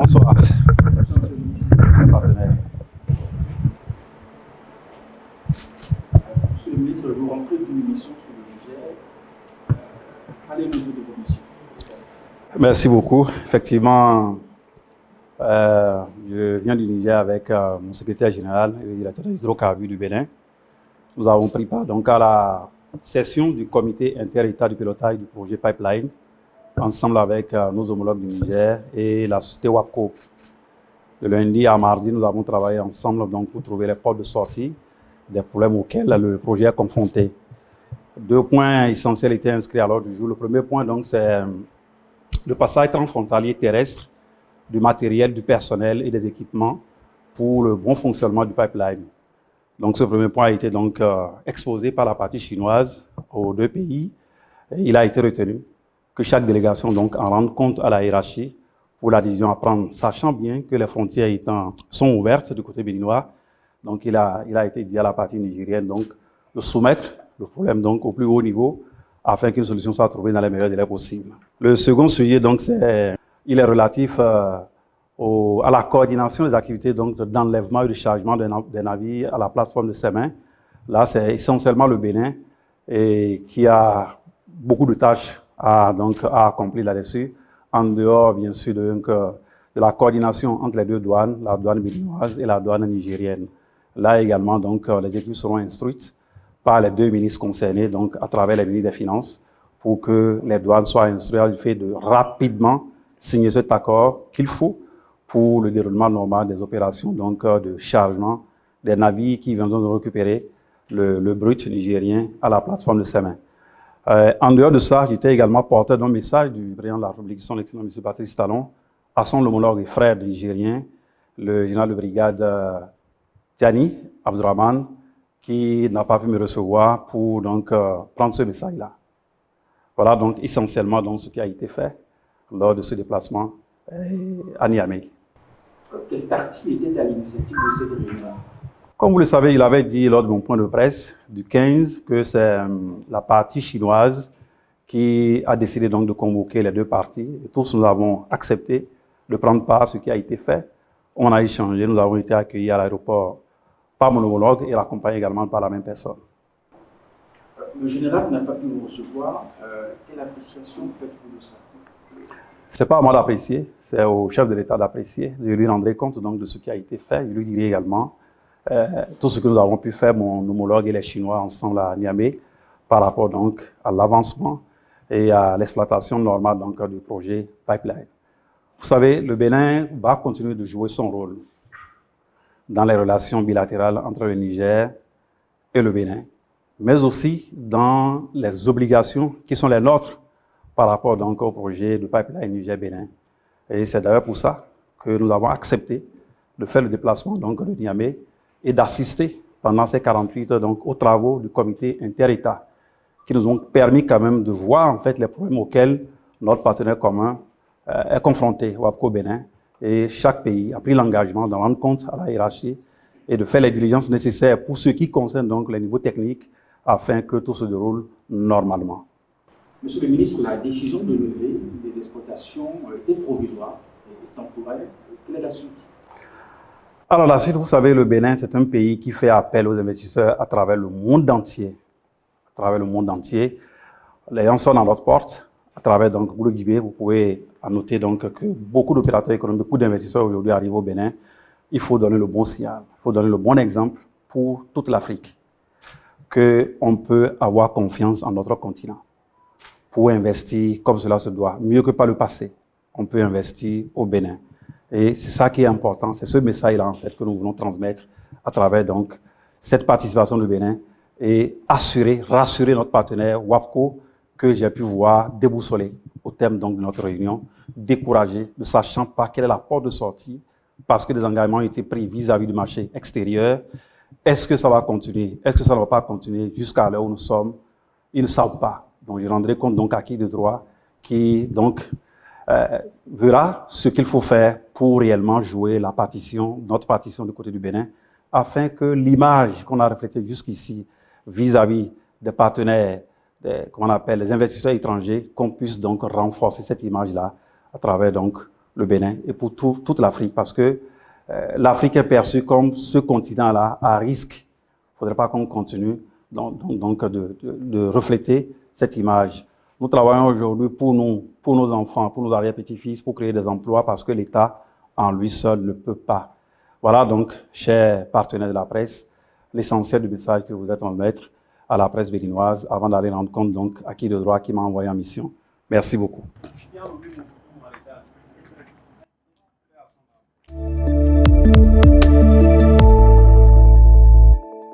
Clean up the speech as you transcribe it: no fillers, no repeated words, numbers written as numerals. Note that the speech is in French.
Bonsoir. Partenaire. Monsieur le ministre, vous rentrez d'une mission sur le Niger. Quel est le niveau de vos missions? Merci beaucoup. Effectivement, je viens du Niger avec mon secrétaire général et le directeur des hydrocarbures du Bénin. Nous avons pris part donc à la session du comité inter-État du pilotage du projet Pipeline, ensemble avec nos homologues du Niger et la société WAPCO. De lundi à mardi, nous avons travaillé ensemble donc, pour trouver les portes de sortie des problèmes auxquels le projet est confronté. 2 points essentiels étaient inscrits à l'ordre du jour. Le premier point, donc, c'est le passage transfrontalier terrestre du matériel, du personnel et des équipements pour le bon fonctionnement du pipeline. Donc, ce premier point a été donc exposé par la partie chinoise aux 2 pays. Et il a été retenu que chaque délégation donc en rende compte à la hiérarchie pour la décision à prendre, sachant bien que les frontières sont ouvertes du côté béninois. Donc, il a été dit à la partie nigérienne donc, de soumettre le problème donc, au plus haut niveau afin qu'une solution soit trouvée dans les meilleurs délais possibles. Le second sujet, donc, il est relatif à la coordination des activités d'enlèvement et de chargement des navires à la plateforme de Sémin. Là, c'est essentiellement le Bénin et qui a beaucoup de tâches à accomplir là-dessus, en dehors, bien sûr, de la coordination entre les 2 douanes, la douane béninoise et la douane nigérienne. Là également, donc, les équipes seront instruites par les 2 ministres concernés, donc à travers les ministres des Finances, pour que les douanes soient instruites du fait de rapidement signer cet accord qu'il faut pour le déroulement normal des opérations donc, de chargement des navires qui viendront de récupérer le brut nigérien à la plateforme de Sémin. En dehors de ça, j'étais également porteur d'un message du président de la République, son Excellence M. Patrice Talon, à son homologue et frère nigérien, le général de brigade Tiani Abdourahmane, qui n'a pas pu me recevoir pour donc, prendre ce message-là. Voilà donc essentiellement donc, ce qui a été fait lors de ce déplacement à Niamey. Quelle partie était à l'initiative de cette réunion? Comme vous le savez, il avait dit lors de mon point de presse du 15 que c'est la partie chinoise qui a décidé donc de convoquer les 2 parties. Et tous nous avons accepté de prendre part à ce qui a été fait. On a échangé, nous avons été accueillis à l'aéroport par mon homologue et accompagnés également par la même personne. Le général n'a pas pu vous recevoir. Quelle appréciation faites-vous de ça? Ce n'est pas à moi d'apprécier, c'est au chef de l'État d'apprécier. Je lui rendrai compte donc de ce qui a été fait. Je lui dirai également tout ce que nous avons pu faire, mon homologue et les Chinois ensemble à Niamey, par rapport donc à l'avancement et à l'exploitation normale donc, du projet Pipeline. Vous savez, le Bénin va continuer de jouer son rôle dans les relations bilatérales entre le Niger et le Bénin, mais aussi dans les obligations qui sont les nôtres par rapport donc au projet de Pipeline Niger-Bénin. Et c'est d'ailleurs pour ça que nous avons accepté de faire le déplacement donc, de Niamey et d'assister pendant ces 48 heures donc, aux travaux du comité inter-État qui nous ont permis quand même de voir en fait, les problèmes auxquels notre partenaire commun est confronté, WAPCO Bénin. Et chaque pays a pris l'engagement d'en rendre compte à la hiérarchie et de faire les diligences nécessaires pour ce qui concerne donc les niveaux techniques afin que tout se déroule normalement. Monsieur le ministre, la décision de lever des exploitations est provisoire et temporaire. Quelle est la suite? Alors la suite, vous savez, le Bénin, c'est un pays qui fait appel aux investisseurs à travers le monde entier. À travers le monde entier. Les gens sont dans notre porte. À travers donc Boulou Guibé, vous pouvez noter donc que beaucoup d'opérateurs économiques, beaucoup d'investisseurs aujourd'hui arrivent au Bénin. Il faut donner le bon signal, il faut donner le bon exemple pour toute l'Afrique, qu'on peut avoir confiance en notre continent pour investir comme cela se doit, mieux que par le passé. On peut investir au Bénin. Et c'est ça qui est important, c'est ce message-là en fait que nous voulons transmettre à travers donc cette participation du Bénin et rassurer notre partenaire WAPCO que j'ai pu voir déboussoler au terme donc de notre réunion, découragé, ne sachant pas quelle est la porte de sortie parce que des engagements ont été pris vis-à-vis du marché extérieur. Est-ce que ça va continuer? Est-ce que ça ne va pas continuer jusqu'à l'heure où nous sommes? Ils ne savent pas. Donc je rendrai compte donc à qui de droit qui donc verra ce qu'il faut faire pour réellement jouer notre partition du côté du Bénin, afin que l'image qu'on a reflétée jusqu'ici vis-à-vis des partenaires, comment on appelle, les investisseurs étrangers, qu'on puisse donc renforcer cette image-là à travers donc le Bénin et pour toute l'Afrique, parce que l'Afrique est perçue comme ce continent-là à risque. Il ne faudrait pas qu'on continue donc de refléter cette image. Nous travaillons aujourd'hui pour nos enfants, pour nos arrière-petits-fils, pour créer des emplois parce que l'État, en lui seul, ne peut pas. Voilà donc, chers partenaires de la presse, l'essentiel du message que vous êtes en mettre à la presse béninoise avant d'aller rendre compte donc à qui de droit qui m'a envoyé en mission. Merci beaucoup.